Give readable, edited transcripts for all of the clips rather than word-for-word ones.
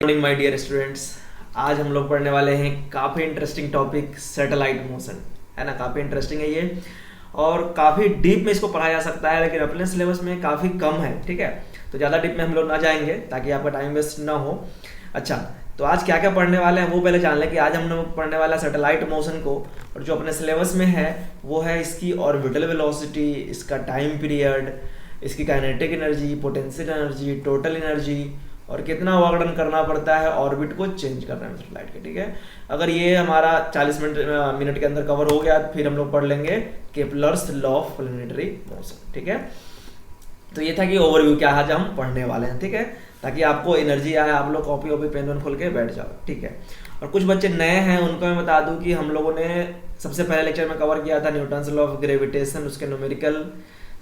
Morning my dear students. आज हम लोग पढ़ने वाले हैं काफ़ी इंटरेस्टिंग टॉपिक सैटेलाइट मोशन, है ना। काफ़ी इंटरेस्टिंग है ये और काफ़ी डीप में इसको पढ़ा जा सकता है, लेकिन अपने सिलेबस में काफ़ी कम है, ठीक है। तो ज़्यादा डीप में हम लोग ना जाएंगे ताकि आपका टाइम वेस्ट ना हो। अच्छा, तो आज क्या क्या पढ़ने वाले हैं वो पहले जान लें कि आज हम लोग पढ़ने वाला सैटेलाइट मोशन को, और जो अपने सिलेबस में है वो है इसकी ऑर्बिटल वेलोसिटी, इसका टाइम पीरियड, इसकी kinetic energy, potential energy, total energy, और कितना वर्क डन करना पड़ता है ऑर्बिट को चेंज करने में सैटेलाइट के, ठीक है। अगर ये हमारा 40 मिनट के अंदर कवर हो गया फिर हम लोग पढ़ लेंगे Kepler's law of planetary motion, ठीक है। तो ये था कि ओवरव्यू क्या आज हम पढ़ने वाले हैं, ठीक है, ताकि आपको एनर्जी आए, आप लोग कॉपी वॉपी पेन खोल के बैठ जाओ, ठीक है। और कुछ बच्चे नए हैं उनको मैं बता दूं कि हम लोगों ने सबसे पहले लेक्चर में कवर किया था न्यूटन्स लॉ ऑफ ग्रेविटेशन, उसके न्यूमेरिकल।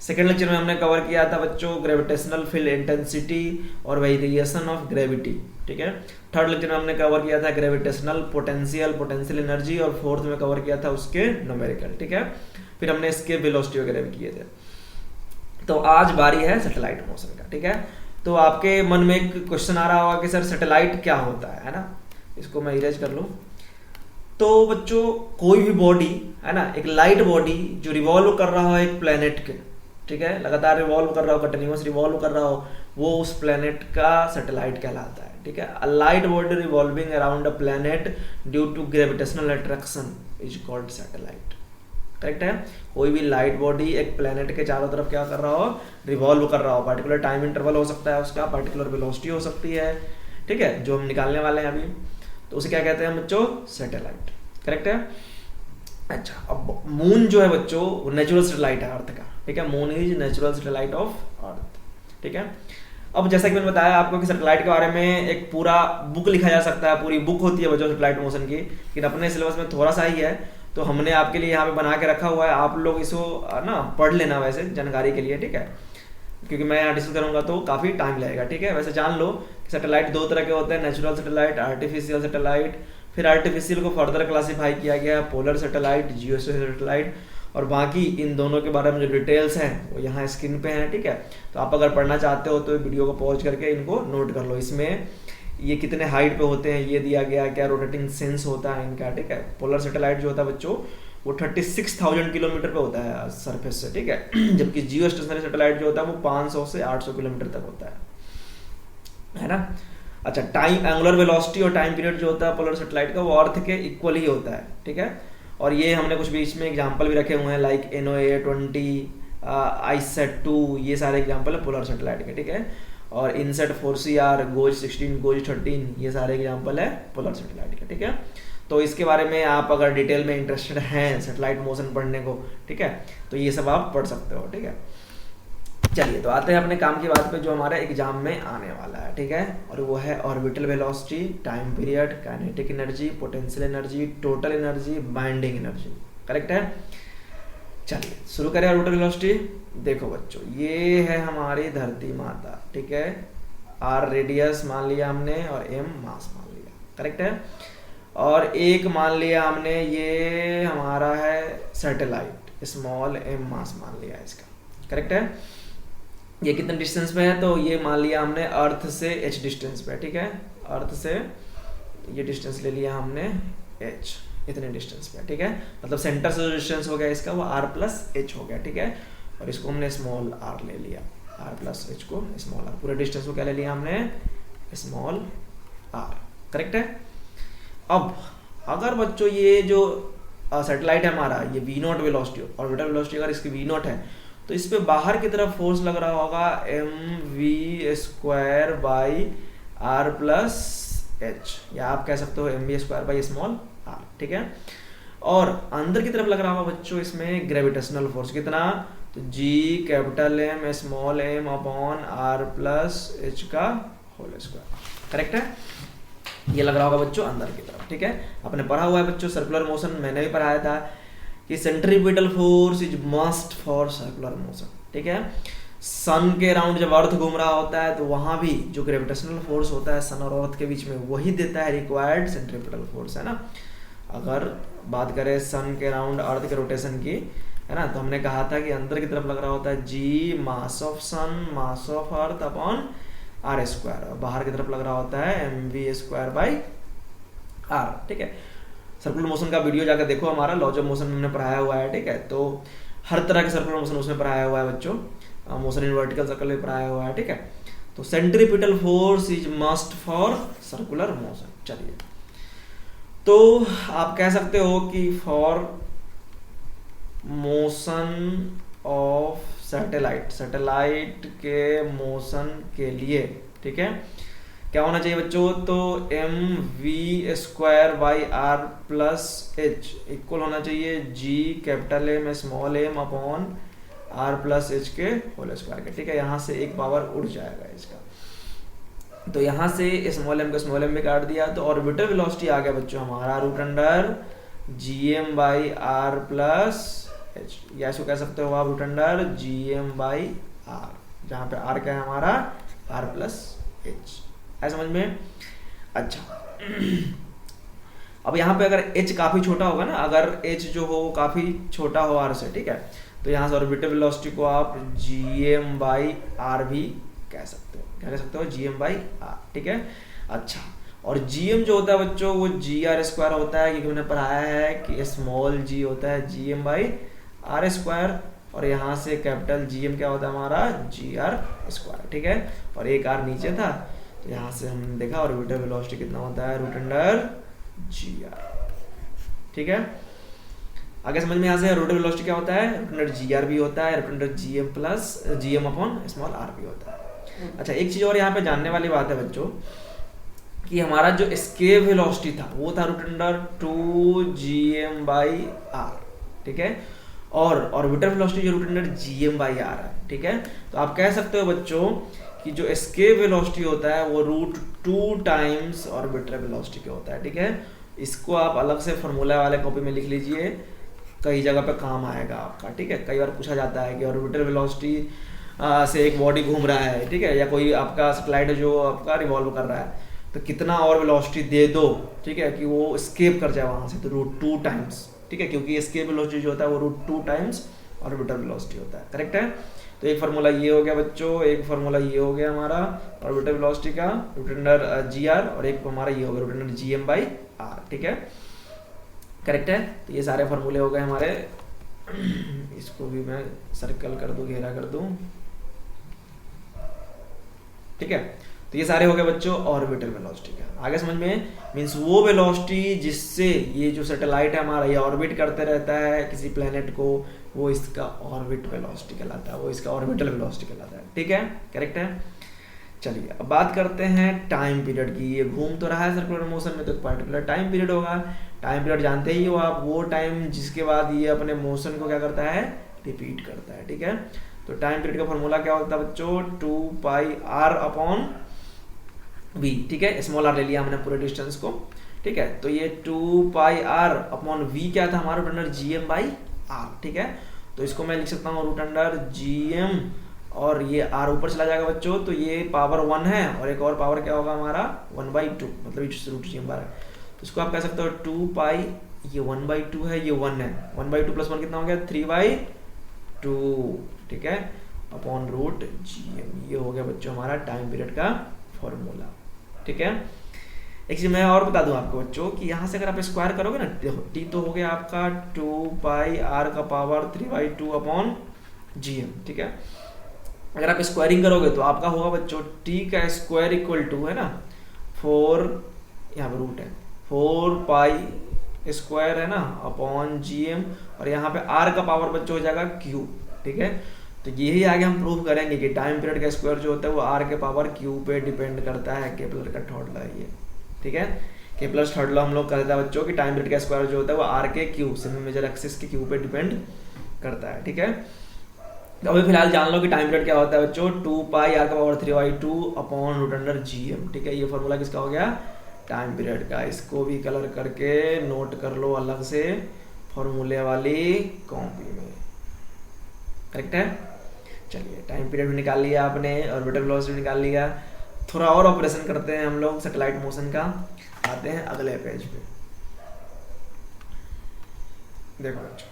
सेकेंड लेक्चर में हमने कवर किया था बच्चों ग्रेविटेशनल फील्ड इंटेंसिटी और वेरिएशन ऑफ ग्रेविटी, ठीक है। थर्ड लेक्चर में हमने कवर किया था ग्रेविटेशनल पोटेंशियल एनर्जी, और फोर्थ में कवर किया था उसके न्यूमेरिकल, ठीक है। फिर हमने इसके वेलोसिटी वगैरह भी किए थे। तो आज बारी है सैटेलाइट मोशन का, ठीक है। तो आपके मन में एक क्वेश्चन आ रहा होगा कि सर सैटेलाइट क्या होता है ना। इसको मैं इरेज कर लूँ। तो बच्चों कोई भी बॉडी है ना, एक लाइट बॉडी जो रिवॉल्व कर रहा हो एक प्लेनेट के, ठीक है, लगातार रिवॉल्व कर रहा हो, कंटिन्यूअस रिवॉल्व कर रहा हो, वो उस प्लेनेट का सैटेलाइट कहलाता है, ठीक है। A light body revolving around a planet due to gravitational attraction is called satellite, correct है। कोई भी लाइट बॉडी एक प्लेनेट के चारों तरफ क्या कर रहा हो, रिवॉल्व कर रहा हो, पर्टिकुलर टाइम इंटरवल हो सकता है उसका, पर्टिकुलर वेलोसिटी हो सकती है, ठीक है, जो हम निकालने वाले हैं अभी। तो उसे क्या कहते हैं बच्चों, सैटेलाइट, करेक्ट है। अच्छा, अब मून जो है बच्चों वो नेचुरल सैटेलाइट है अर्थ का, ठीक है। Moon is natural satellite of earth, ठीक है। अब जैसा कि मैंने बताया आपको कि सैटेलाइट के बारे में एक पूरा बुक लिखा जा सकता है, पूरी बुक होती है बच्चों सैटेलाइट मोशन की, लेकिन अपने सिलेबस में थोड़ा सा ही है, तो हमने आपके लिए यहाँ पे बना के रखा हुआ है। आप लोग इसको ना पढ़ लेना वैसे जानकारी के लिए, ठीक है, क्योंकि मैं यहाँ डिस्कस करूंगा तो काफ़ी टाइम लगेगा, ठीक है। वैसे जान लो कि सैटेलाइट दो तरह के होते हैं, नेचुरल सैटेलाइट, आर्टिफिशियल सैटेलाइट। फिर आर्टिफिशियल को फर्दर क्लासीफाई किया गया है पोलर सैटेलाइट, जियोस्पेशियल सैटेलाइट, और बाकी इन दोनों के बारे में जो डिटेल्स हैं वो यहाँ स्क्रीन पे हैं, ठीक है। तो आप अगर पढ़ना चाहते हो तो वीडियो को पॉज करके इनको नोट कर लो। इसमें ये कितने हाइट पे होते हैं ये दिया गया, क्या रोटेटिंग सेंस होता है इनका, ठीक है। पोलर सैटेलाइट जो होता है बच्चों वो 36,000 किलोमीटर पे होता है सरफेस से, ठीक है, जबकि जियो स्टेशनरी सैटेलाइट जो होता है वो 500 से 800 किलोमीटर तक होता है ना। अच्छा, टाइम एंगुलर वेलोसिटी और टाइम पीरियड जो होता है पोलर सैटेलाइट का वो अर्थ के इक्वल ही होता है, ठीक है। और ये हमने कुछ बीच में एग्जांपल भी रखे हुए हैं, लाइक NOAA-20, ICESat-2, ये सारे एग्जांपल है पोलर सैटेलाइट के, ठीक है। और INSAT-4CR, GOES-16, GOES-13, ये सारे एग्जांपल है पोलर सैटेलाइट के, ठीक है। तो इसके बारे में आप अगर डिटेल में इंटरेस्टेड हैं सैटेलाइट मोशन पढ़ने को, ठीक है, तो ये सब आप पढ़ सकते हो, ठीक है। चलिए तो आते हैं अपने काम की बात पे जो हमारे एग्जाम में आने वाला है, ठीक है। और वो है orbital velocity, time period, kinetic energy, potential energy, total energy, binding energy, correct है। चलिए शुरू करें ऑर्बिटल वेलोसिटी। देखो बच्चों ये है हमारी धरती माता, ठीक है। R रेडियस मान लिया हमने और M मास मान लिया, करेक्ट है। और एक मान लिया हमने ये हमारा है सैटेलाइट, स्मॉल m मास मान लिया इसका, करेक्ट है। ये कितने डिस्टेंस पे है, तो ये मान लिया हमने अर्थ से h डिस्टेंस पे, ठीक है। अर्थ से ये डिस्टेंस ले लिया हमने h, इतने डिस्टेंस पे, ठीक है। मतलब सेंटर से जो डिस्टेंस हो गया इसका वो r+h हो गया, ठीक है। और इसको हमने स्मॉल r ले लिया, r+h को स्मॉल r, पूरे डिस्टेंस को क्या ले लिया हमने, स्मॉल r, करेक्ट है। अब अगर बच्चों ये जो सैटेलाइट है हमारा, ये v0 वेलोसिटी, ऑर्बिटल वेलोसिटी अगर इसकी v0 है तो इस पे बाहर की तरफ फोर्स लग रहा होगा mv²/r+h, या आप कह सकते हो mv²/r, ठीक है। और अंदर की तरफ लग रहा होगा बच्चों इसमें ग्रेविटेशनल फोर्स, कितना, तो G_M r+h का होल स्क्वायर, करेक्ट है। ये लग रहा होगा बच्चों अंदर की तरफ, ठीक है। आपने पढ़ा हुआ है बच्चों सर्कुलर मोशन, मैंने भी पढ़ाया था कि centripetal force is must for circular motion, ठीक है। सन के अराउंड जब अर्थ घूम रहा होता है तो वहां भी जो ग्रेविटेशनल फोर्स होता है सन और अर्थ के बीच में वही देता है रिक्वायर्ड सेंट्रीपिटल फोर्स, है ना। अगर बात करें सन के अराउंड अर्थ के रोटेशन की, है ना, तो हमने कहा था कि अंदर की तरफ लग रहा होता है G mass of sun mass of earth upon R square, और बाहर की तरफ लग रहा होता है M V square by R. ठीक है, सर्कुलर मोशन का वीडियो जाकर देखो, हमारा लॉज ऑफ मोशन में हमने पढ़ाया हुआ है। ठीक है, तो हर तरह के सर्कुलर मोशन उसमें पढ़ाया हुआ है बच्चों, मोशन इन वर्टिकल सर्कल में पढ़ाया हुआ है। ठीक है, तो centripetal force is must for circular motion. चलिए, तो आप कह सकते हो कि फॉर मोशन ऑफ सैटेलाइट के मोशन के लिए, ठीक है, क्या होना चाहिए बच्चों, तो M V square by R plus H equal होना चाहिए G capital M small M upon R plus H के होल स्क्वायर के। ठीक है, यहाँ से एक पावर उड़ जाएगा इसका, तो यहाँ से स्मॉल एम को स्मॉल एम में काट दिया, तो ऑर्बिटल वेलोसिटी आ गया बच्चों हमारा root under G M by R plus H, या इसको कह सकते हो आप root under G M by R, जहाँ पे आर क्या है हमारा आर प्लस एच। है समझ में? अच्छा, अब यहाँ पे अगर h काफी छोटा होगा ना, अगर h जो हो काफी छोटा हो r से, ठीक है, तो यहाँ से ऑर्बिटल वेलोसिटी को आप gm बाई आर भी कह सकते हो। क्या कह सकते हो? gm by R. ठीक है, अच्छा, और gm जो होता है बच्चों वो जी आर स्क्वायर होता है, क्योंकि मैंने पढ़ाया है कि स्मॉल g होता है gm बाई आर स्क्वायर, और यहाँ से कैपिटल gm क्या होता है हमारा जी आर स्क्वायर। ठीक है, और एक r नीचे था, तो यहाँ से हमने देखा ऑर्बिटल वेलोसिटी कितना होता है रूट अंडर जी आर। ठीक है, आगे समझ में यहाँ से ऑर्बिटल वेलोसिटी क्या होता है, रूट अंडर जी आर भी होता है, root under G M plus G M upon small R भी होता है। अच्छा, एक चीज और यहाँ पे जानने वाली बात है बच्चों, कि हमारा जो एस्केप वेलोसिटी था वो था root under two G M by R. ठीक है, और ऑर्बिटल वेलोसिटी जो root under G M by R है। ठीक है, तो आप कह सकते हो बच्चों कि जो एस्केप वेलोसिटी होता है वो root two times orbital velocity के होता है। ठीक है, इसको आप अलग से फॉर्मूला वाले कॉपी में लिख लीजिए, कई जगह पे काम आएगा आपका। ठीक है, कई बार पूछा जाता है कि ऑर्बिटल वेलोसिटी से एक बॉडी घूम रहा है, ठीक है, या कोई आपका सैटेलाइट जो आपका रिवॉल्व कर रहा है, तो कितना और वेलोसिटी दे दो, ठीक है, कि वो एस्केप कर जाए वहां से, तो रूट टू टाइम्स। ठीक है, क्योंकि एस्केप वेलोसिटी जो होता है वो root two times orbital velocity होता है। करेक्ट है, तो एक फार्मूला ये हो गया बच्चों, एक फार्मूला ये हो गया हमारा ऑर्बिटल वेलोसिटी का रूट अंडर जी आर, और एक हमारा ये हो गया root under G M by R. ठीक है, करेक्ट है, तो ये सारे फार्मूले हो गए हमारे। इसको भी मैं सर्कल कर दूं, घेरा कर दूं। ठीक है, तो ये सारे हो गए बच्चों ऑर्बिटल वेलोसिटी का। आगे समझ में, मींस वो वेलोसिटी जिससे ये जो सैटेलाइट है हमारा ये ऑर्बिट करते रहता है किसी प्लेनेट को, वो इसका ऑर्बिट वेलोसिटी कहलाता है, वो इसका ऑर्बिटल वेलोसिटी कहलाता है। ठीक है, करेक्ट है। चलिए, अब बात करते हैं टाइम पीरियड की। ये घूम तो रहा है सर्कुलर मोशन में, तो एक पर्टिकुलर टाइम पीरियड होगा। टाइम पीरियड जानते ही हो आप, वो टाइम जिसके बाद ये अपने मोशन को क्या करता है, रिपीट करता है। ठीक है, तो टाइम पीरियड का फॉर्मूला क्या होता है बच्चों, two pi R upon V. ठीक है, स्मॉल आर ले लिया हमने पूरे डिस्टेंस को। ठीक है, तो ये two pi R upon V क्या था हमारा, root under G M by R. ठीक है, तो इसको मैं लिख सकता हूँ रूट अंडर जी एम, और ये आर ऊपर चला जाएगा बच्चों, तो ये पावर वन है, और एक और पावर क्या होगा हमारा वन बाई टू, मतलब रूट जी एम बार है, तो इसको आप कह सकते हो टू पाई, ये वन बाई टू है, ये वन है, one by two plus one कितना हो गया, थ्री बाई टू। ठीक है, अपॉन रूट जी एम, ये हो गया बच्चों हमारा टाइम पीरियड का फॉर्मूला। ठीक है, एक चीज मैं और बता दूं आपको बच्चों, कि यहाँ से अगर आप स्क्वायर करोगे ना, देखो टी तो हो गया आपका टू पाई आर का power three by two upon G M. ठीक है, अगर आप स्क्वायरिंग करोगे तो आपका होगा बच्चों टी का स्क्वायर इक्वल टू है ना फोर, यहाँ पे रूट है फोर पाई स्क्वायर है ना अपॉन जी एम, और यहाँ पे आर का पावर बच्चों हो जाएगा क्यू। ठीक है, तो यही आगे हम प्रूव करेंगे कि टाइम पीरियड का स्क्वायर जो होता है वो आर के पावर क्यू पे डिपेंड करता है। केपलर का थर्ड लॉ है ये। ठीक है, केपलर थर्ड लॉ हम लोग कहते हैं बच्चों कि टाइम पीरियड का स्क्वायर जो होता है वो आर के क्यू सेमी मेजर एक्सिस के क्यू पे डिपेंड करता है। ठीक है, तो अभी फिलहाल जान लो कि टाइम पीरियड क्या होता है बच्चों, टू पाई आर का power three by two upon root under G M. ठीक है, ये फॉर्मूला किसका हो गया, टाइम पीरियड का। इसको भी कलर करके नोट कर लो अलग से फॉर्मूले वाली कॉपी में। करेक्ट है, चलिए टाइम पीरियड भी निकाल लिया आपने, ऑर्बिटल वेलोसिटी निकाल लिया। थोड़ा और ऑपरेशन करते हैं हम लोग सैटेलाइट मोशन का, आते हैं अगले पेज पे। देखो बच्चों,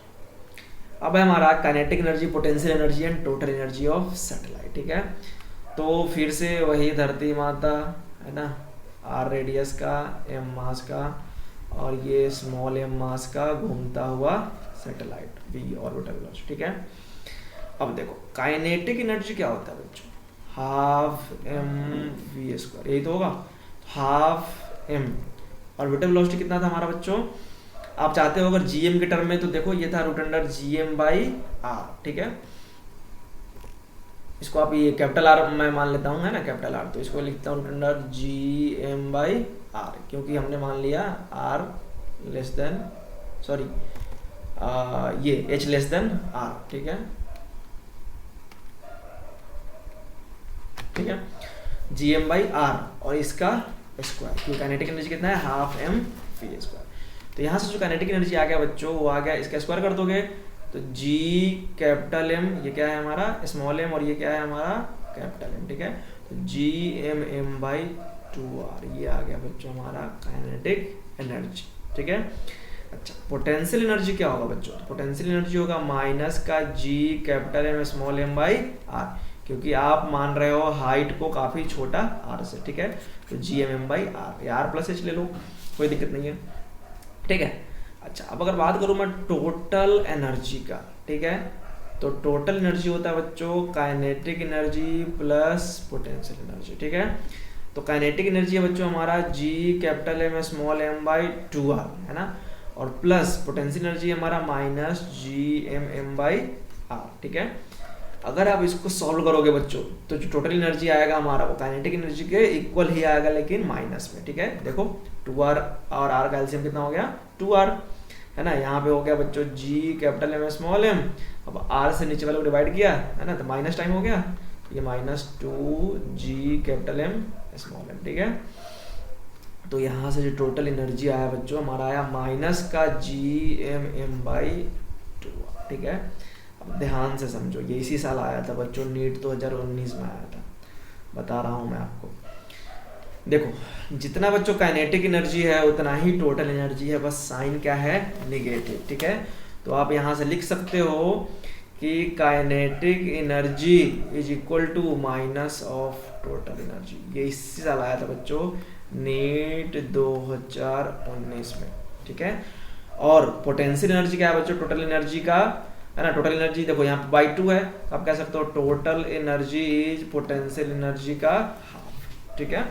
अब है हमारा kinetic energy, potential energy and total energy of satellite. ठीक है, तो फिर से वही धरती माता, है ना, आर रेडियस का, एम मास का, और ये स्मॉल एम मास का घूमता हुआ सैटेलाइट, वी ऑर्बिटल वेलोसिटी, ठीक है। अब देखो काइनेटिक एनर्जी क्या होता है बच्चों, हाफ एम वी स्क्वायर, यही तो होगा, हाफ एम। ऑर्बिटल वेलोसिटी कितना था हमारा बच्चों, आप चाहते हो अगर जीएम के टर्म में तो देखो ये था root under GM by R, ठीक है। इसको आप ये कैपिटल आर मैं मान लेता हूँ, है ना, कैपिटल आर, तो इसको लिखता हूँ root under G M by R, क्योंकि हमने मान लिया आर लेस देन, सॉरी ये एच लेस देन आर, ठीक है, ठीक है, जी एम बाई आर और इसका स्क्वायर, क्योंकि काइनेटिक एनर्जी कितना है, हाफ एम वी स्क्वायर। तो यहाँ से जो काइनेटिक एनर्जी आ गया बच्चों, वो आ गया, इसका स्क्वायर कर दोगे तो जी कैपिटल एम, ये क्या है हमारा स्मॉल एम, और ये क्या है हमारा कैपिटल एम, ठीक है। तो G M M by 2r, ये आ गया बच्चों हमारा काइनेटिक एनर्जी, ठीक है। अच्छा, पोटेंशियल एनर्जी क्या होगा बच्चों, तो पोटेंशियल एनर्जी होगा माइनस का G capital M small M by R, क्योंकि आप मान रहे हो हाइट को काफी छोटा आर से, ठीक है। तो G M M by R, या आर प्लस एच ले लो, कोई दिक्कत नहीं है, ठीक है। अच्छा, अब अगर बात करूं मैं टोटल एनर्जी का, ठीक है, तो टोटल एनर्जी होता है बच्चों kinetic energy plus potential energy, ठीक है। तो काइनेटिक एनर्जी है बच्चों हमारा G capital M small M by 2r, है ना, और प्लस पोटेंशियल एनर्जी हमारा minus G M M by R, ठीक है। अगर आप इसको सॉल्व करोगे बच्चों तो जो टोटल एनर्जी आएगा हमारा वो काइनेटिक एनर्जी के इक्वल ही आएगा, लेकिन माइनस में, ठीक है। देखो 2r और r का एलसीएम कितना हो गया, 2r, है ना। यहाँ पे हो गया बच्चों जी कैपिटल एम स्मॉल एम, अब r से नीचे वाले को डिवाइड किया, है ना, तो माइनस टाइम हो गया, ये माइनस 2 जी कैपिटल एम स्मॉल एम, ठीक है। तो यहाँ से जो टोटल एनर्जी आया बच्चों हमारा आया माइनस का जी एम एम बाई 2r, ठीक है। अब ध्यान से समझो, ये इसी साल आया था बच्चों, नीट 2019 में आया था, बता रहा हूँ मैं आपको। देखो जितना बच्चों काइनेटिक एनर्जी है उतना ही टोटल एनर्जी है, बस साइन क्या है, नेगेटिव, ठीक है। तो आप यहाँ से लिख सकते हो कि kinetic energy is equal to minus of total energy, ये इसी साल आया था बच्चों, नीट 2019 में, ठीक है। और पोटेंशियल एनर्जी क्या है बच्चों, टोटल एनर्जी का, है ना, टोटल एनर्जी देखो यहाँ पे बाई 2 है, तो आप कह सकते हो total energy is potential energy का हाफ, ठीक है।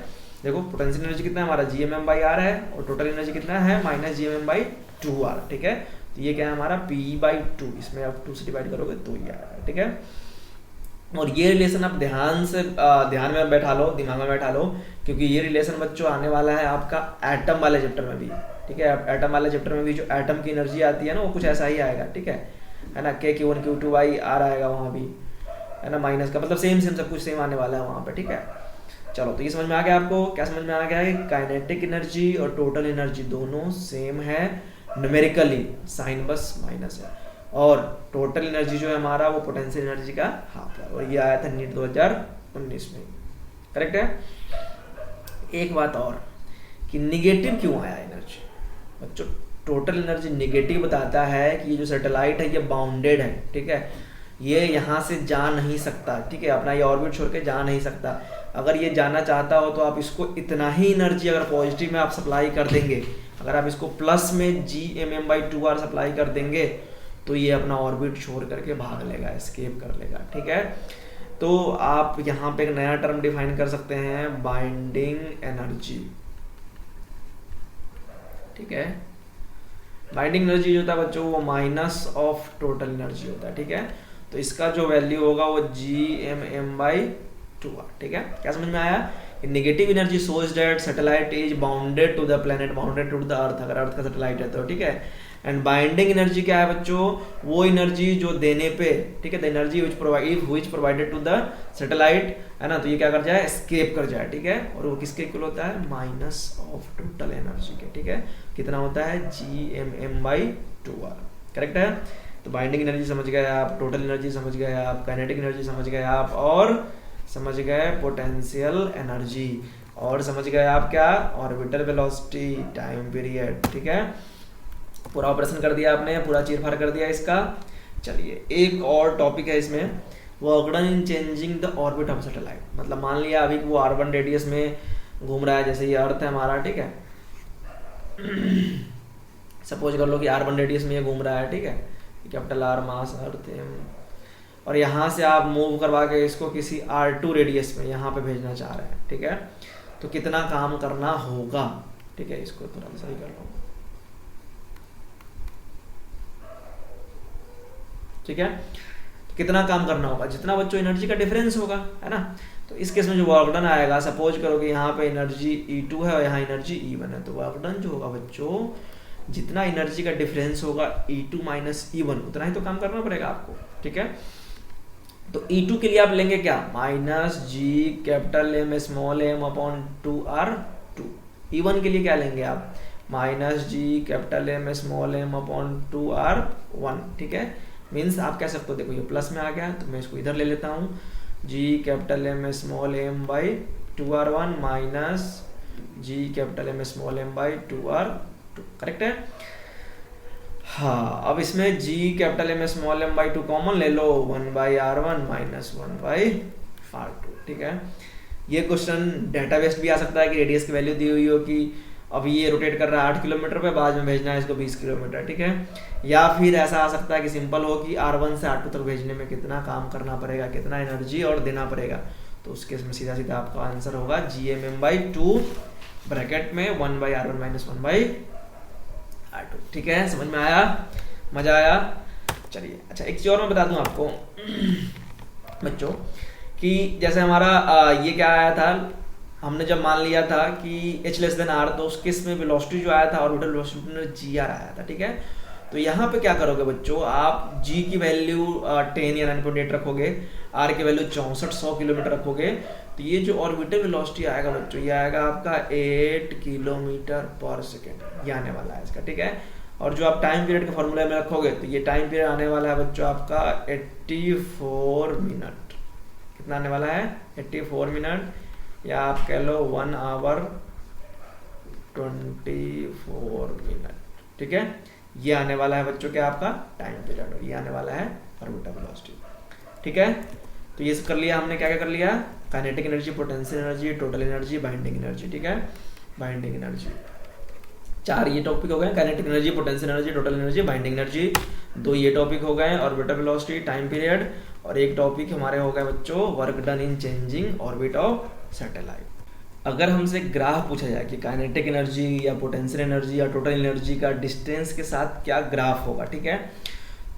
देखो पोटेंशियल एनर्जी कितना है हमारा G M M by R है, और टोटल एनर्जी कितना है minus G M M by 2r, ठीक है। तो ये क्या है हमारा p बाई 2, इसमें आप 2 से डिवाइड करोगे तो ये आएगा, ठीक है। और ये रिलेशन आप ध्यान से ध्यान में बैठा लो, दिमाग में बैठा लो, क्योंकि ये रिलेशन बच्चों आने वाला है आपका एटम वाले चैप्टर में भी, ठीक है। एटम वाले चैप्टर में भी जो एटम की एनर्जी आती है ना, वो कुछ ऐसा ही आएगा, ठीक है ना, k q1 q2 by r आएगा वहाँ भी, है ना, माइनस का, मतलब सेम सब कुछ सेम आने वाला है वहाँ पे, ठीक है। चलो, तो ये समझ में आ गया आपको, क्या समझ में आ गया है, काइनेटिक एनर्जी और टोटल एनर्जी दोनों सेम है न्यूमेरिकली, साइन बस माइनस है, और टोटल एनर्जी जो है हमारा वो पोटेंशियल एनर्जी का हाफ है, और ये आया था नीट 2019 में, करेक्ट है। एक बात और कि निगेटिव क्यों आया एनर्जी बच्चों, टोटल एनर्जी निगेटिव बताता है कि ये जो सैटेलाइट है ये बाउंडेड है, ठीक है, ये यहाँ से जा नहीं सकता, ठीक है, अपना ये ऑर्बिट छोड़ के जा नहीं सकता। अगर ये जाना चाहता हो तो आप इसको इतना ही एनर्जी अगर पॉजिटिव में आप सप्लाई कर देंगे, अगर आप इसको प्लस में G M M by 2r supply कर देंगे तो ये अपना ऑर्बिट छोड़ करके भाग लेगा, एस्केप कर लेगा, ठीक है। तो आप यहाँ पे एक नया टर्म डिफाइन कर सकते हैं, बाइंडिंग एनर्जी, ठीक है। बाइंडिंग एनर्जी जो होता है बच्चों वो माइनस ऑफ टोटल एनर्जी होता है, ठीक है। तो इसका जो वैल्यू होगा वो जी एम एम बाई 2r, ठीक है। क्या समझ में आया, negative energy source that satellite is bounded to the planet, bounded to the earth, अगर अर्थ का सैटेलाइट है तो, ठीक है। एंड बाइंडिंग एनर्जी क्या है बच्चों, वो एनर्जी जो देने पे, ठीक है, the energy which provided to the satellite, है ना, तो ये क्या कर जाए, एस्केप कर जाए, ठीक है। और वो किसके इक्वल होता है, माइनस ऑफ टोटल एनर्जी के, ठीक है। कितना होता है, G M M by 2r, correct है। तो बाइंडिंग एनर्जी समझ गए आप, टोटल एनर्जी समझ गए आप, काइनेटिक एनर्जी समझ गए आप, और समझ गए पोटेंशियल एनर्जी, और समझ गए आप क्या, ऑर्बिटल वेलोसिटी, टाइम पीरियड, ठीक है। पूरा ऑपरेशन कर दिया आपने, पूरा चीर फाड़ कर दिया इसका। चलिए एक और टॉपिक है इसमें, work done in changing the orbit of satellite. मतलब मान लिया अभी वो R1 रेडियस में घूम रहा है, जैसे ये अर्थ है हमारा, ठीक है। सपोज कर लो कि R1 रेडियस में ये घूम रहा है, ठीक है, कैपिटल R मास अर्थ एम, और यहाँ से आप मूव करवा के इसको किसी R2 रेडियस में यहाँ पे भेजना चाह रहे हैं, ठीक है। तो कितना काम करना होगा, ठीक है, इसको थोड़ा सही कर लो, ठीक है। तो कितना काम करना होगा, जितना बच्चों एनर्जी का डिफरेंस होगा, है ना। तो इस केस में जो वर्क डन आएगा, सपोज करो कि यहाँ पे एनर्जी E2 है और यहाँ एनर्जी E1 है, तो वर्क डन जो होगा बच्चों, जितना एनर्जी का डिफरेंस होगा E2 माइनस E1, उतना ही तो काम करना पड़ेगा आपको, ठीक है। तो E2 के लिए आप लेंगे क्या, minus G capital M small M upon 2R2। E1 के लिए क्या लेंगे आप, minus G capital M small M upon 2R1, ठीक है। मीन्स आप कह सकते हो, देखो ये प्लस में आ गया तो मैं इसको इधर ले लेता हूँ, G capital M small M by 2R1 minus G capital M small M by 2R2, correct है। हाँ, अब इसमें G capital M small M by 2 common ले लो, 1 by R1 minus 1 by R2, ठीक है। ये क्वेश्चन डाटा बेस्ड भी आ सकता है कि रेडियस की वैल्यू दी हुई हो कि अभी ये रोटेट कर रहा है 8 किलोमीटर पे, बाद में भेजना है इसको 20 किलोमीटर, ठीक है। या फिर ऐसा आ सकता है कि सिंपल हो कि R1 से R2 तक भेजने में कितना काम करना पड़ेगा, कितना एनर्जी और देना पड़ेगा। तो उस केस में सीधा सीधा आपका आंसर होगा G M M by 2 bracket में 1 by R1 minus 1 by R2, ठीक है। समझ में आया, मजा आया। चलिए अच्छा, एक चीज और मैं बता दूं आपको बच्चों कि जैसे हमारा ये क्या आया था, हमने जब मान लिया था कि h लेस देन r, तो उस केस में वेलोसिटी जो आया था ऑर्बिटल वेलोसिटी में gr आया था, ठीक है। तो यहाँ पे क्या करोगे बच्चों, आप g की वैल्यू 10 या 9.8 रखोगे, r की वैल्यू 6400 किलोमीटर रखोगे, तो ये जो ऑर्बिटल वेलोसिटी आएगा बच्चों, ये आएगा आपका 8 किलोमीटर पर सेकेंड, ये आने वाला है इसका, ठीक है। और जो आप टाइम पीरियड के फॉर्मूले में रखोगे तो ये टाइम पीरियड आने वाला है बच्चों आपका 84 मिनट। कितना आने वाला है, 84 मिनट, या आप कह लो 1 आवर 24 मिनट, ठीक है। ये आने वाला है बच्चों क्या आपका टाइम पीरियड, ये आने वाला है ऑर्बिटल वेलोसिटी, ठीक है। तो ये सब कर लिया हमने, क्या क्या कर लिया, kinetic energy, potential energy, total energy, binding energy, ठीक है। बाइंडिंग एनर्जी 4 ये टॉपिक हो गए, kinetic energy, potential energy, total energy, binding energy 2 ये टॉपिक हो गए, ऑर्बिटल वेलोसिटी, टाइम पीरियड, और एक टॉपिक हमारे हो गए बच्चों work done in changing orbit of satellite. अगर हमसे ग्राफ पूछा जाए कि काइनेटिक एनर्जी या पोटेंशियल एनर्जी या टोटल एनर्जी का डिस्टेंस के साथ क्या ग्राफ होगा, ठीक है,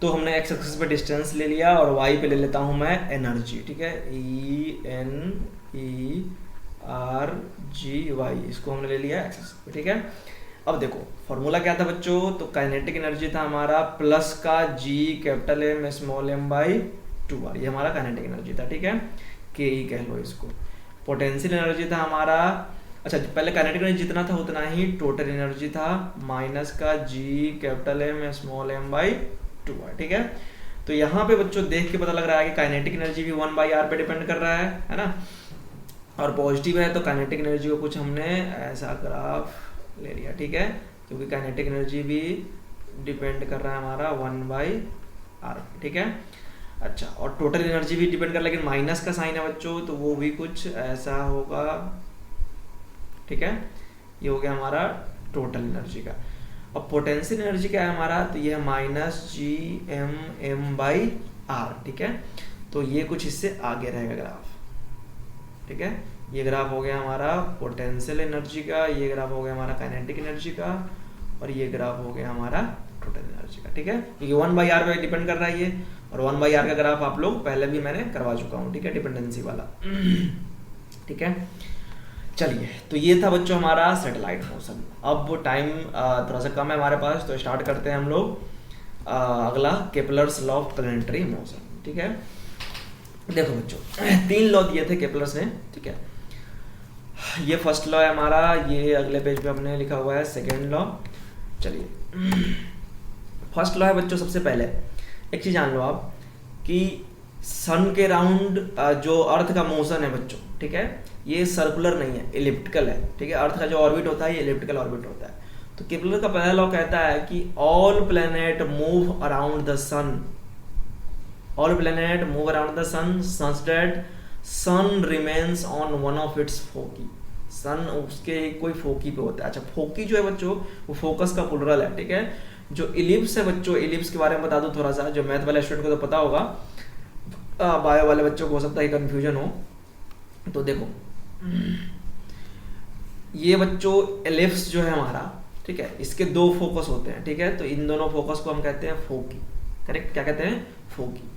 तो हमने एक्स एक्सिस पे डिस्टेंस ले लिया और वाई पे ले लेता हूं मैं एनर्जी, ठीक है, ENERGY, इसको हमने ले लिया एक्स एक्सिस पे, ठीक है। अब देखो फॉर्मूला क्या था बच्चों, तो काइनेटिक एनर्जी था हमारा प्लस का G capital M small M by 2r, ये हमारा काइनेटिक एनर्जी था, ठीक है, के ई कह लो इसको। पोटेंशियल एनर्जी था हमारा, अच्छा पहले काइनेटिक एनर्जी जितना था उतना ही टोटल एनर्जी था, माइनस का G capital M small M by 2r, ठीक है। तो यहाँ पे बच्चों देख के पता लग रहा है कि काइनेटिक एनर्जी भी 1 बाई r पे डिपेंड कर रहा है ना, और पॉजिटिव है, तो काइनेटिक एनर्जी को कुछ हमने ऐसा ग्राफ ले लिया, ठीक है, क्योंकि काइनेटिक एनर्जी भी डिपेंड कर रहा है हमारा 1 बाई r, ठीक है। अच्छा, और टोटल एनर्जी भी डिपेंड कर, लेकिन माइनस का साइन है बच्चों, तो वो भी कुछ ऐसा होगा, ठीक है। ये हो गया हमारा टोटल एनर्जी का। अब पोटेंशियल एनर्जी क्या है हमारा, तो ये है minus G M M by R, ठीक है। तो ये कुछ इससे आगे रहेगा ग्राफ, ठीक है। ये ग्राफ हो गया हमारा पोटेंशियल एनर्जी का, ये ग्राफ हो गया हमारा काइनेटिक एनर्जी का, और ये ग्राफ हो गया हमारा टोटल एनर्जी का, ठीक है। क्योंकि 1 बाई आर पे डिपेंड कर रहा है ये, और 1 बाई आर का ग्राफ आप लोग पहले भी मैंने करवा चुका हूँ, ठीक है, डिपेंडेंसी वाला, ठीक है। चलिए, तो ये था बच्चों हमारा सैटेलाइट मोशन। अब टाइम थोड़ा सा कम है हमारे पास, तो स्टार्ट करते हैं हम लोग अगला Kepler's law of planetary motion, ठीक है। देखो बच्चों 3 लॉ दिए थे केपलर्स ने, ठीक है। ये फर्स्ट लॉ है हमारा, ये अगले पेज पे हमने लिखा हुआ है सेकेंड लॉ। चलिए, फर्स्ट लॉ है बच्चों, सबसे पहले एक चीज जान लो आप कि सन के राउंड जो अर्थ का मोशन है बच्चों, ठीक है, ये सर्कुलर नहीं है, एलिप्टिकल है, ठीक है। अर्थ का जो ऑर्बिट होता है ये एलिप्टिकल ऑर्बिट होता है। तो केपलर का पहला लॉ कहता है कि all planet move around the sun all planet move around the sun such that sun remains on one of its foci. Sun उसके कोई फोकी पे होता है। अच्छा, फोकी जो है बच्चों वो फोकस का प्लुरल है, ठीक है। जो इलिप्स है बच्चों, इलिप्स के बारे में बता दूं थोड़ा सा, जो मैथ वाले स्टूडेंट को तो पता होगा, बायो वाले बच्चों को हो सकता है कंफ्यूजन हो। तो देखो ये बच्चों एलिप्स जो है हमारा, ठीक है, इसके दो फोकस होते हैं, ठीक है। तो इन दोनों फोकस को हम कहते हैं फोकी, करेक्ट, क्या कहते हैं, फोकी।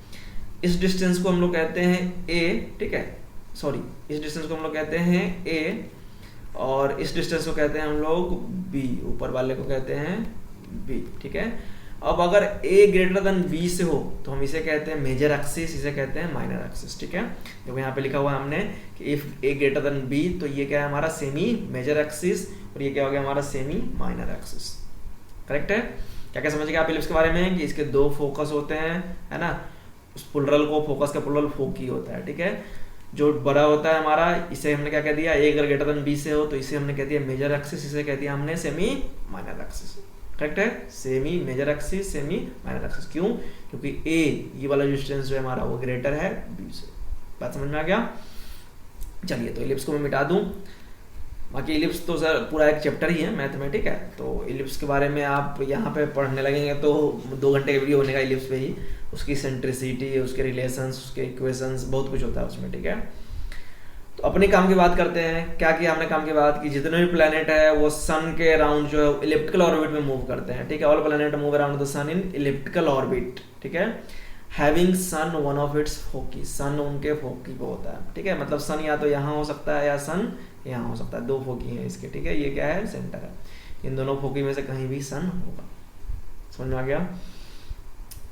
इस डिस्टेंस को हम लोग कहते हैं ए, ठीक है, सॉरी, इस डिस्टेंस को हम लोग कहते हैं ए, और इस डिस्टेंस को कहते हैं हम लोग बी, ऊपर वाले को कहते हैं बी, ठीक है। अब अगर a ग्रेटर देन b से हो तो हम इसे कहते हैं मेजर एक्सिस, इसे कहते हैं माइनर एक्सिस, ठीक है। देखो यहाँ पे लिखा हुआ है हमने कि if a greater than b, तो ये क्या है हमारा सेमी मेजर एक्सिस, और ये क्या हो गया हमारा सेमी माइनर एक्सिस, करेक्ट है। क्या क्या समझ गए आप इलिप्स के बारे में, कि इसके दो फोकस होते हैं, है ना। उस प्लुरल को, फोकस का प्लुरल फोकी होता है, ठीक है। जो बड़ा होता है हमारा, इसे हमने क्या कह दिया, a अगर ग्रेटर देन b से हो तो इसे हमने कह दिया मेजर एक्सिस, इसे कह दिया हमने सेमी माइनर एक्सिस, करेक्ट है। Semi major axis, semi minor axis, क्यों, क्योंकि a ये वाला डिस्टेंस जो है हमारा वो ग्रेटर है b से। बात समझ में आ गया। चलिए, तो इलिप्स को मैं मिटा दूं। बाकी इलिप्स तो सर पूरा एक चैप्टर ही है मैथमेटिक है, तो इलिप्स के बारे में आप यहाँ पे पढ़ने लगेंगे तो 2 घंटे का वीडियो होने का इलिप्स पे ही। उसकी सेंट्रिसिटी, उसके रिलेशंस, उसके इक्वेशंस, बहुत कुछ होता है उसमें, ठीक है। तो अपने काम की बात करते हैं। क्या किया हमने काम की बात की, जितने भी प्लेनेट है वो सन के अराउंड जो है इलिप्टिकल ऑर्बिट में मूव करते हैं, ठीक है। All planet move around the sun in elliptical orbit, ठीक है। Having sun one of its foci, sun उनके फोकी पे होता है, ठीक है। मतलब सन या तो यहाँ हो सकता है या सन यहाँ हो सकता है, 2 फोकी हैं इसके, ठीक है। ये क्या है, सेंटर है। इन दोनों फोकी में से कहीं भी सन होगा। समझ में आ गया,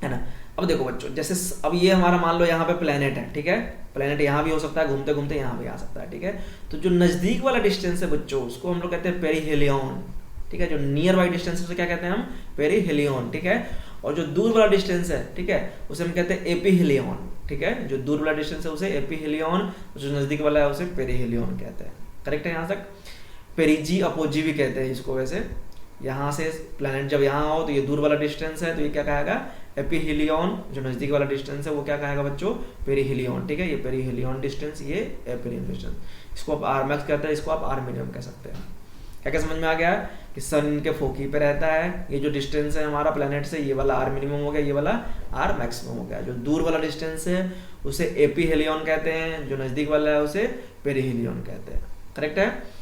है ना। अब देखो बच्चों, जैसे अब ये हमारा मान लो यहाँ पे प्लेनेट है, ठीक है। प्लेनेट यहाँ भी हो सकता है, घूमते घूमते यहाँ भी आ सकता है, ठीक है। तो जो नजदीक वाला डिस्टेंस है बच्चों, उसको हम लोग कहते हैं पेरीहेलियन, ठीक है। जो नियर बाई डिस्टेंस है उसे क्या कहते हैं हम, पेरीहेलियन, ठीक है। और जो दूर वाला डिस्टेंस है, ठीक है, उसे हम कहते हैं एपीहेलियन, ठीक है। जो दूर वाला डिस्टेंस है उसे एपीहेलियन, जो नजदीक वाला है उसे पेरीहेलियन कहते हैं, करेक्ट है यहाँ तक। पेरीजी अपोजी भी कहते हैं इसको। वैसे यहाँ से प्लेनेट जब यहाँ हो तो ये दूर वाला डिस्टेंस है, तो ये क्या कहेगा, एपीहेलियन। जो नजदीक वाला डिस्टेंस है वो क्या कहेगा बच्चों, पेरीहेलियन, ठीक है। ये पेरीहेलियन डिस्टेंस, ये एपीहेलियन डिस्टेंस, इसको आप आर मैक्स कहते हैं, इसको आप आर मिनिमम कह सकते हैं। क्या क्या समझ में आ गया कि सन के फोकी पे रहता है। ये जो डिस्टेंस है हमारा प्लेनेट से, ये वाला आर मिनिमम हो गया, ये वाला आर मैक्सिमम हो गया। जो दूर वाला डिस्टेंस है उसे एपीहेलियन कहते हैं, जो नजदीक वाला है उसे पेरीहेलियन कहते हैं, करेक्ट है।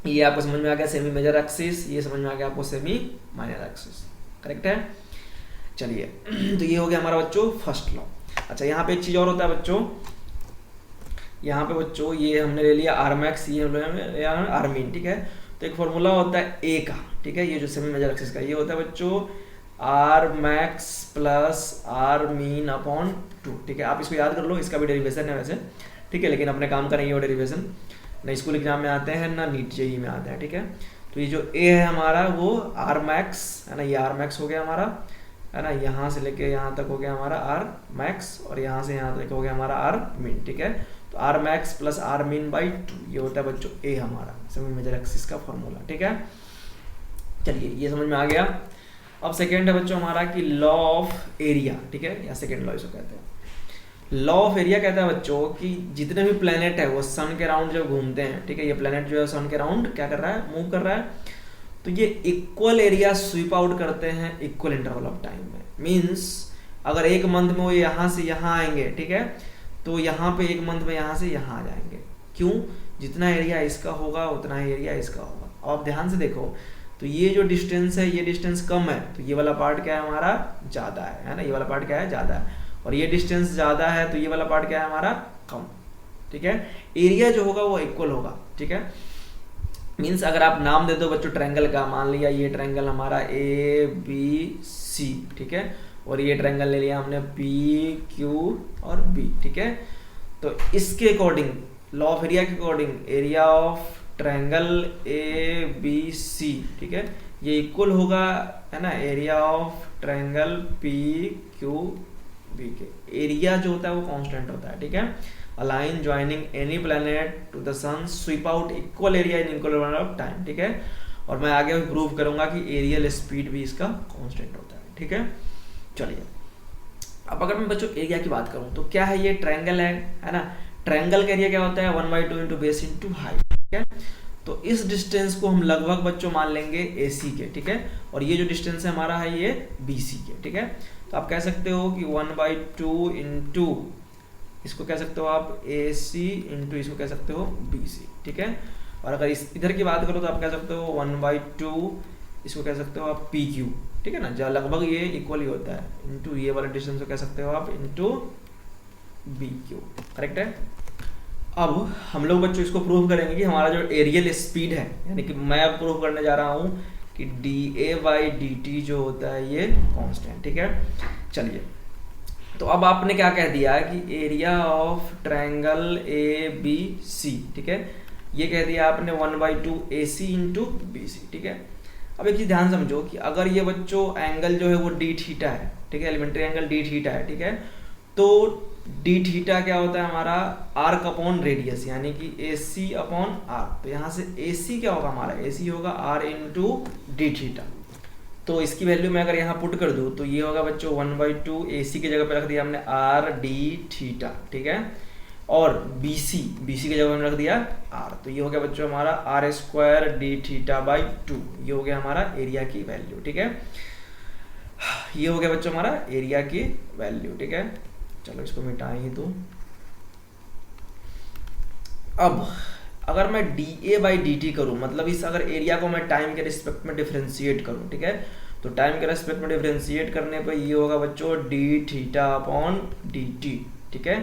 ये आपको समझ में आ गया सेमी मेजर एक्सिस, ये समझ में आ गया आपको सेमी माइनर एक्सिस, करेक्ट है। चलिए, तो ये हो गया हमारा बच्चों फर्स्ट लॉ। अच्छा, यहाँ पे एक चीज और होता है बच्चों, यहाँ पे बच्चों ये हमने ले लिया आर मैक्स, ये हमने आर मीन, ठीक है। तो एक फॉर्मूला होता है ए का, ठीक है। ये जो सेमी मेजर एक्सिस का ये होता है बच्चों R max plus R mean upon 2, ठीक है। आप इसको याद कर लो, इसका भी डेरिवेशन है वैसे, ठीक है। लेकिन अपने काम का नहीं हो डेरिवेशन, ना स्कूल एग्जाम में आते हैं ना नीट जेई में आते हैं, ठीक है। तो ये जो ए है हमारा वो आर मैक्स है ना, ये आर मैक्स हो गया हमारा, है ना। यहाँ से लेके यहाँ तक हो गया हमारा आर मैक्स, और यहाँ से यहाँ तक हो गया हमारा आर मीन, ठीक है। तो R max plus R mean by 2, ये होता है बच्चों ए हमारा सेमी मेजर एक्सिस का फॉर्मूला, ठीक है। चलिए, ये समझ में आ गया। अब सेकेंड है बच्चों हमारा कि लॉ ऑफ एरिया, ठीक है, या सेकेंड लॉ इसको कहते हैं। लॉ ऑफ एरिया कहता है बच्चों कि जितने भी प्लेनेट है वो सन के राउंड जब घूमते हैं, ठीक है। ये प्लेनेट जो है सन के राउंड क्या कर रहा है, मूव कर रहा है, तो ये इक्वल एरिया स्वीप आउट करते हैं इक्वल इंटरवल ऑफ टाइम में। मींस अगर एक मंथ में वो यहाँ से यहाँ आएंगे, ठीक है, तो यहाँ पे एक मंथ में यहाँ से यहाँ आ जाएंगे। क्यों, जितना एरिया इसका होगा उतना ही एरिया इसका होगा। अब आप ध्यान से देखो, तो ये जो डिस्टेंस है ये डिस्टेंस कम है, तो ये वाला पार्ट क्या है हमारा, ज्यादा है ना। ये वाला पार्ट क्या है, ज्यादा है। और ये डिस्टेंस ज्यादा है तो ये वाला पार्ट क्या है हमारा, कम, ठीक है। एरिया जो होगा वो इक्वल होगा, ठीक है। मीन्स अगर आप नाम दे दो बच्चों ट्रायंगल का, मान लिया ये ट्रायंगल हमारा ए बी सी, ठीक है, और ये ट्रायंगल ले लिया हमने पी क्यू और बी, ठीक है। तो इसके अकॉर्डिंग, लॉ ऑफ एरिया के according, area of triangle A B C, ठीक है, ये इक्वल होगा, है ना, area of triangle P Q B के। एरिया जो होता है वो कांस्टेंट होता है, ठीक है। A line joining any planet to the sun sweep out equal area in equal amount of time, ठीक है। और मैं आगे भी प्रूव करूंगा कि एरियल स्पीड भी इसका कांस्टेंट होता है, ठीक है। चलिए, अब अगर मैं बच्चों एरिया की बात करूं तो क्या है, ये ट्रायंगल है ना। ट्रायंगल का एरिया क्या होता है, 1/2 इंटू बेस इंटू हाइट, ठीक है। तो इस डिस्टेंस को हम लगभग बच्चों मान लेंगे AC के, ठीक है। और ये जो डिस्टेंस है हमारा है ये BC के, ठीक है। तो आप कह सकते हो कि 1/2 इंटू, इसको कह सकते हो आप AC इंटू इसको कह सकते हो BC, ठीक है। और अगर इस इधर की बात करो तो आप कह सकते हो 1/2, इसको कह सकते हो आप PQ, ठीक है ना, जो लगभग ये इक्वल ही होता है, इंटू ये वाला डिस्टेंस को कह सकते हो आप इंटू BQ, करेक्ट है। अब हम लोग बच्चों इसको प्रूव करेंगे कि हमारा जो एरियल स्पीड है, यानी कि मैं अब प्रूव करने जा रहा हूँ कि dA/dt जो होता है ये कांस्टेंट, ठीक है। चलिए, तो अब आपने क्या कह दिया कि एरिया ऑफ ट्रायंगल ABC, ठीक है, ये कह दिया आपने 1/2 AC इंटू BC, ठीक है। अब एक चीज ध्यान समझो कि अगर ये बच्चों एंगल जो है वो d थीटा है, ठीक है, एलिमेंट्री एंगल d थीटा है, ठीक है। तो d थीटा क्या होता है हमारा, आर्क अपॉन रेडियस, यानी कि AC अपॉन आर्क। तो यहाँ से AC क्या होगा हमारा, AC होगा R इंटू d थीटा। तो इसकी वैल्यू मैं अगर यहाँ पुट कर दूँ तो ये होगा बच्चों 1/2 AC की जगह पे रख दिया हमने R d थीटा, ठीक है। और BC की जगह हमने रख दिया R। तो ये हो गया बच्चों हमारा R² d थीटा बाई 2। ये हो गया हमारा एरिया की वैल्यू, ठीक है। ये हो गया बच्चों हमारा एरिया की वैल्यू, ठीक है। चलो इसको मिटा ही दूं। अब अगर मैं dA/dt करूं, मतलब इस अगर एरिया को मैं टाइम के रिस्पेक्ट में डिफरेंशिएट करूं, ठीक है। तो टाइम के रिस्पेक्ट में डिफरेंशिएट करने पर ये होगा बच्चों d थीटा अपॉन dt, ठीक है।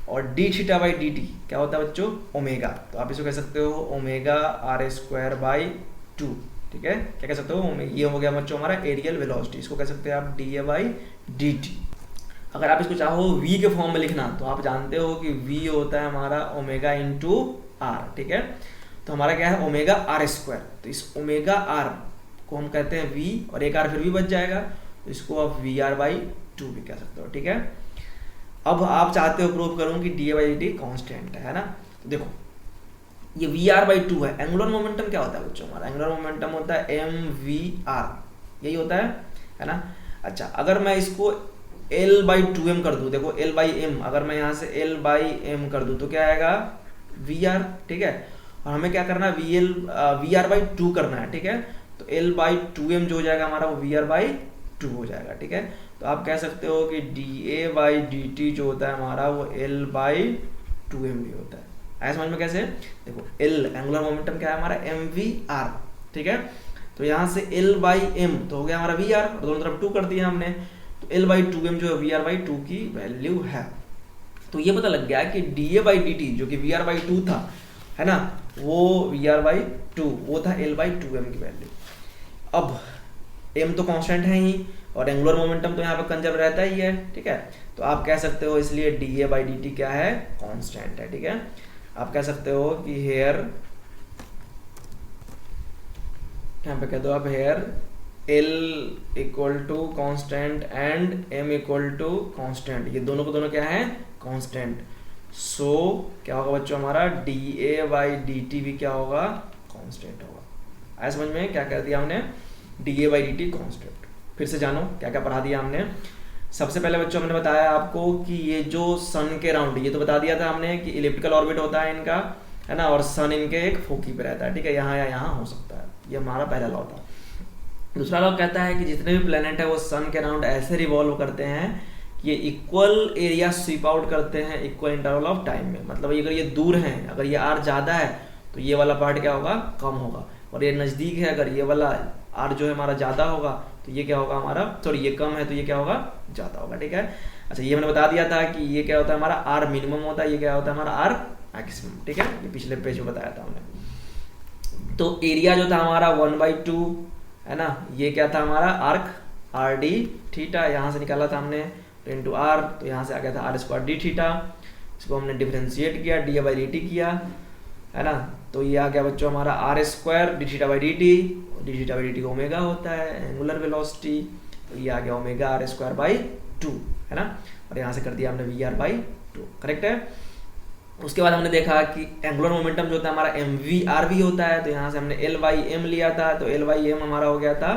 और d थीटा बाई dt क्या होता है बच्चों, ओमेगा। तो आप इसको कह सकते हो ओमेगा R²/2, ठीक है। क्या कह सकते हो, ये हो गया बच्चों हमारा एरियल वेलोसिटी। इसको कह सकते हैं आप dA/dt। अगर आप इसको चाहो v के फॉर्म में लिखना तो आप जानते हो कि v होता है हमारा ओमेगा इंटू r, ठीक है। तो हमारा क्या है ओमेगा R²। तो इस ओमेगा r को हम कहते हैं v, और एक r फिर भी बच जाएगा, तो इसको आप VR/2 भी कह सकते हो, ठीक है। अब आप चाहते हो प्रूव करूं कि dA/dt कांस्टेंट है ना। तो देखो ये VR/2 है। एंगुलर मोमेंटम क्या होता है बच्चों हमारा, एंगुलर मोमेंटम होता है mvr, यही होता है ना। अच्छा, अगर मैं इसको L/2m कर दूं, देखो L/m, अगर मैं यहाँ से L/m कर दूं तो क्या आएगा VR, ठीक है। और हमें क्या करना है, VR/2 करना है, ठीक है। तो L/2m जो हो जाएगा हमारा वो VR/2 हो जाएगा, ठीक है। तो आप कह सकते हो कि dA/dt जो होता है हमारा वो L/2m भी होता है। आया समझ में कैसे, देखो L एंगुलर मोमेंटम क्या है हमारा mvr, ठीक है। तो यहाँ से L/m तो हो गया हमारा VR, और दोनों तरफ 2 कर दिया हमने, तो L/2m जो है VR/2 की वैल्यू है। तो ये पता लग गया कि dA/dt जो कि VR/2 था, है ना, वो VR/2 वो था L/2m की वैल्यू। अब m तो कांस्टेंट है ही, और एंगुलर मोमेंटम तो यहाँ पे कंजर्व रहता ही है, ठीक है। तो आप कह सकते हो इसलिए dA/dt क्या है, कांस्टेंट है, ठीक है। आप कह सकते हो कि हेयर, यहाँ पे कह दो आप here L equal to constant and M equal to constant, ये दोनों को दोनों क्या है, कांस्टेंट। सो क्या होगा बच्चों हमारा dA/dt भी क्या होगा, कांस्टेंट होगा। आया समझ में क्या कह दिया हमने, dA/dt कांस्टेंट। फिर से जानो क्या क्या पढ़ा दिया हमने। सबसे पहले बच्चों हमने बताया आपको कि ये जो सन के राउंड, ये तो बता दिया था हमने कि इलिप्टिकल ऑर्बिट होता है इनका, है ना, और सन इनके एक फोकी पे रहता है, ठीक है, यहाँ या यहाँ हो सकता है। ये हमारा पहला लॉ था। दूसरा लॉ कहता है कि जितने भी प्लेनेट है वो सन के राउंड ऐसे रिवॉल्व करते हैं कि ये इक्वल एरिया स्वीप आउट करते हैं इक्वल इंटरवल ऑफ टाइम में। मतलब अगर ये दूर हैं, अगर ये r ज़्यादा है तो ये वाला पार्ट क्या होगा, कम होगा, और ये नज़दीक है, अगर ये वाला r जो है हमारा ज़्यादा होगा तो ये क्या होगा हमारा, सॉरी ये कम है तो ये क्या होगा, ज़्यादा होगा, ठीक है। अच्छा, ये हमने बता दिया था कि ये क्या होता है हमारा r मिनिमम होता है, ये क्या होता है हमारा r मैक्सिमम, ठीक है। ये पिछले पेज में बताया था हमने। तो एरिया जो था हमारा 1/2 है ना, ये क्या था हमारा आर्क RD थीटा, यहाँ से निकाला था हमने इंटू R, तो यहाँ से आ गया था R² d थीटा। इसको हमने डिफरेंशिएट किया, dA/dt किया, है ना। तो ये आ गया बच्चों हमारा R² d theta by dt, d theta by dt omega होता है एंगुलर वेलोसिटी, तो ये आ गया ओमेगा R²/2, है ना। और यहाँ से कर दिया हमने VR/2, करेक्ट है। उसके बाद हमने देखा कि एंगुलर मोमेंटम जो होता है हमारा mvr भी होता है, तो यहाँ से हमने L/m लिया था, तो L/m हमारा हो गया था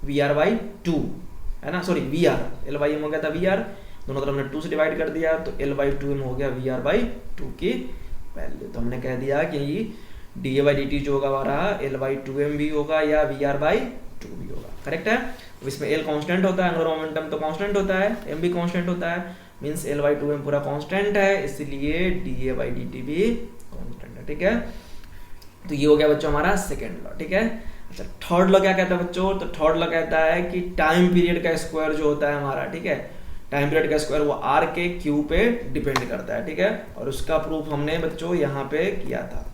VR/2, है ना, सॉरी VR, L/m हो गया था VR, दोनों तरफ हमने 2 से डिवाइड कर दिया, तो L/2m हो गया VR/2 की वैल्यू। तो हमने कह दिया कि dA/dt जो होगा हमारा L/2m भी होगा या VR/2 भी होगा। करेक्ट है। तो इसमें L कांस्टेंट होता है, एंगुलर मोमेंटम तो कांस्टेंट होता है, m भी कांस्टेंट होता है, मींस L/2m पूरा कांस्टेंट है, इसलिए dA/dt भी कांस्टेंट है। ठीक है, तो ये हो गया बच्चों हमारा सेकेंड लॉ। ठीक है, अच्छा थर्ड लॉ क्या कहता है बच्चों? तो थर्ड लॉ कहता है कि टाइम पीरियड का स्क्वायर जो होता है हमारा, ठीक है, टाइम पीरियड का स्क्वायर वो आर के क्यू पे डिपेंड करता है। ठीक है, और उसका प्रूफ हमने बच्चों यहाँ पे किया था,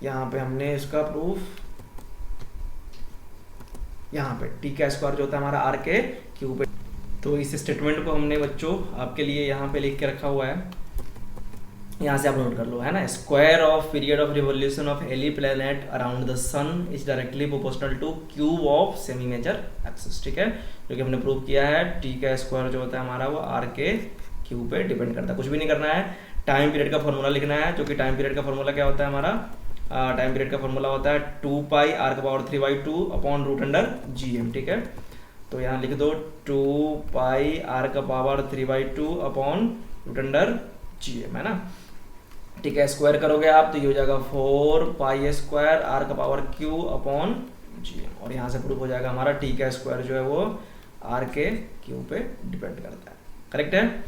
यहाँ पे हमने इसका प्रूफ यहाँ पे टी का स्क्वायर जो होता है हमारा आर के क्यू पे। तो इस स्टेटमेंट को हमने बच्चों आपके लिए यहाँ पे लिख के रखा हुआ है, यहाँ से आप नोट कर लो, है ना। Square of period of revolution of any planet around the sun is directly proportional to cube of semi major axis. ठीक है, जो कि हमने प्रूव किया है, टी का स्क्वायर जो होता है हमारा वो आर के क्यू पे डिपेंड करता है। कुछ भी नहीं करना है, टाइम पीरियड का फॉर्मूला लिखना है, जो कि टाइम पीरियड का फॉर्मूला क्या होता है हमारा? टाइम पीरियड का फॉर्मूला होता है 2πr⁴/2 अपॉन √g_m। ठीक है, तो यहाँ लिख दो 2πr⁴/2 अपॉन √g_m, है ना। ठीक है, स्क्वायर करोगे आप तो ये हो जाएगा 4πr² अपॉन gm, और यहाँ से प्रूफ हो जाएगा हमारा टी का स्क्वायर जो है वो आर के क्यू पे डिपेंड करता है। करेक्ट है।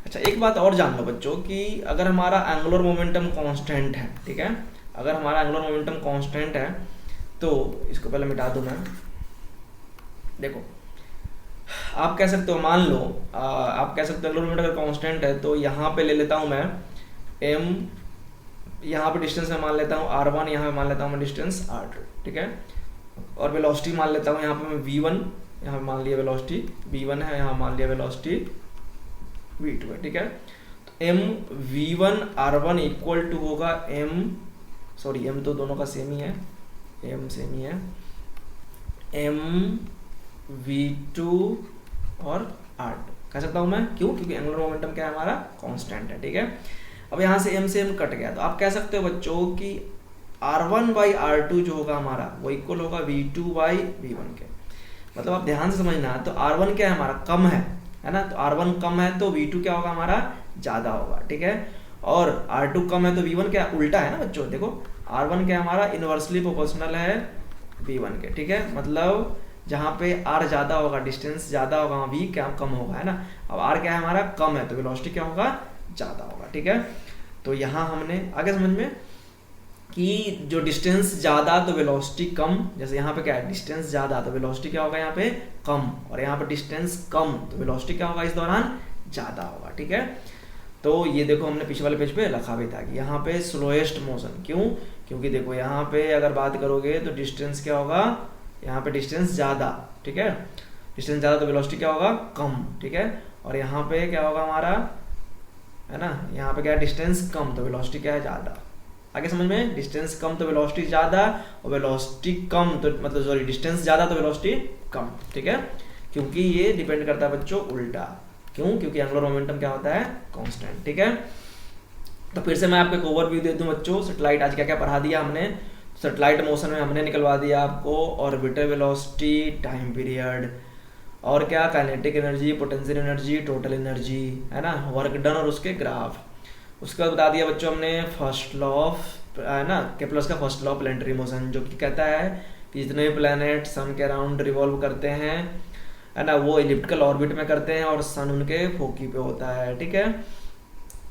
अच्छा एक बात और जान लो बच्चों कि अगर हमारा एंगुलर मोमेंटम कांस्टेंट है, ठीक है, अगर हमारा एंगुलर मोमेंटम कांस्टेंट है तो इसको पहले मिटा दूं मैं। देखो आप कह सकते हो, मान लो आप कह सकते हो एंगुलर मोमेंटम अगर कांस्टेंट है तो यहाँ पे ले लेता हूँ मैं m, यहाँ पे डिस्टेंस में मान लेता हूँ r1, यहाँ पे मान लेता हूँ मैं डिस्टेंस r2। ठीक है, और वेलोसिटी मान लेता हूँ यहाँ पे मैं v1, यहाँ पे मान लिया वेलोसिटी v1 है, यहाँ मान लिया वेलोसिटी v2 है। ठीक है, तो m v1 r1 equal to होगा m तो दोनों का सेम ही है, m सेम ही है, m v2 और r2 कह सकता हूँ मैं। क्यों? क्योंकि एंगुलर मोमेंटम क्या है हमारा? कांस्टेंट है। ठीक है, अब यहाँ से m से m कट गया, तो आप कह सकते हो बच्चों कि r1/r2 जो होगा हमारा वो इक्वल होगा v2/v1 के। मतलब आप ध्यान से समझना, तो r1 क्या है हमारा? कम है ना, तो r1 कम है तो v2 क्या होगा हमारा? ज्यादा होगा। ठीक है, और r2 कम है तो v1 क्या उल्टा है ना बच्चों। देखो r1 क्या हमारा? इनवर्सली प्रोपोर्शनल है v1 के। ठीक है, मतलब जहाँ पे r ज्यादा होगा, डिस्टेंस ज्यादा होगा, v क्या कम होगा, है ना। अब r क्या है हमारा? कम है, तो वेलोसिटी क्या होगा? ज्यादा होगा। ठीक है, तो यहाँ हमने आगे समझ में कि जो डिस्टेंस ज्यादा तो वेलोसिटी कम, जैसे यहाँ पे क्या है? डिस्टेंस ज्यादा तो वेलोसिटी क्या होगा यहाँ पे? कम, और यहाँ पे डिस्टेंस कम तो वेलोसिटी क्या होगा इस दौरान? ज्यादा होगा। ठीक है, तो ये देखो हमने पिछले वाले पेज पे रखा भी था कि यहाँ पे स्लोएस्ट मोशन। क्यों? क्योंकि देखो यहाँ पे अगर बात करोगे तो डिस्टेंस क्या होगा? यहाँ पे डिस्टेंस ज्यादा, ठीक है, डिस्टेंस ज्यादा तो वेलोसिटी क्या होगा? कम। ठीक है, और यहाँ पे क्या होगा हमारा, है ना, यहाँ पे क्या है? डिस्टेंस कम तो वेलोसिटी क्या है? ज्यादा। आगे समझ में? डिस्टेंस कम तो वेलोसिटी ज्यादा, और वेलोसिटी कम तो मतलब सॉरी डिस्टेंस ज्यादा तो वेलोसिटी कम। ठीक है, क्योंकि ये डिपेंड करता है बच्चों उल्टा। क्यों? क्योंकि एंगुलर मोमेंटम क्या होता है? कांस्टेंट। ठीक है, तो फिर से मैं आपको एक ओवरव्यू दे दूं बच्चों, सैटेलाइट आज क्या क्या पढ़ा दिया हमने। सैटेलाइट मोशन में हमने निकलवा दिया आपको ऑर्बिटल वेलोसिटी, टाइम पीरियड, और क्या? Kinetic energy, potential energy, total energy, है ना, वर्क डन और उसके ग्राफ। उसके बाद बता दिया बच्चों हमने फर्स्ट लॉ ऑफ, है ना, केप्लर्स का first law of planetary motion, जो कि कहता है कि जितने भी प्लैनेट सन के अराउंड रिवॉल्व करते हैं, है ना, वो इलिप्टिकल ऑर्बिट में करते हैं और सन उनके फोकी पे होता है। ठीक है,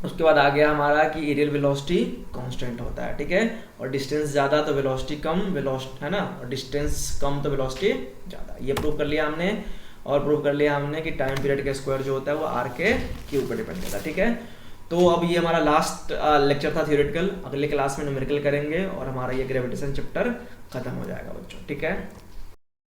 उसके बाद आ गया हमारा कि एरियल वेलोसिटी कांस्टेंट होता है। ठीक है, और डिस्टेंस ज्यादा तो वेलोसिटी कम, वेलोसिटी, है ना, और डिस्टेंस कम तो वेलोसिटी ज्यादा। ये प्रूव कर लिया हमने, और प्रूव कर लिया हमने कि टाइम पीरियड का स्क्वायर जो होता है वो आर के क्यू पे डिपेंड करता है। ठीक है, तो अब ये हमारा लास्ट लेक्चर था थ्योरेटिकल। अगले क्लास में न्यूमेरिकल करेंगे और हमारा ये ग्रेविटेशन चैप्टर खत्म हो जाएगा बच्चों। ठीक है।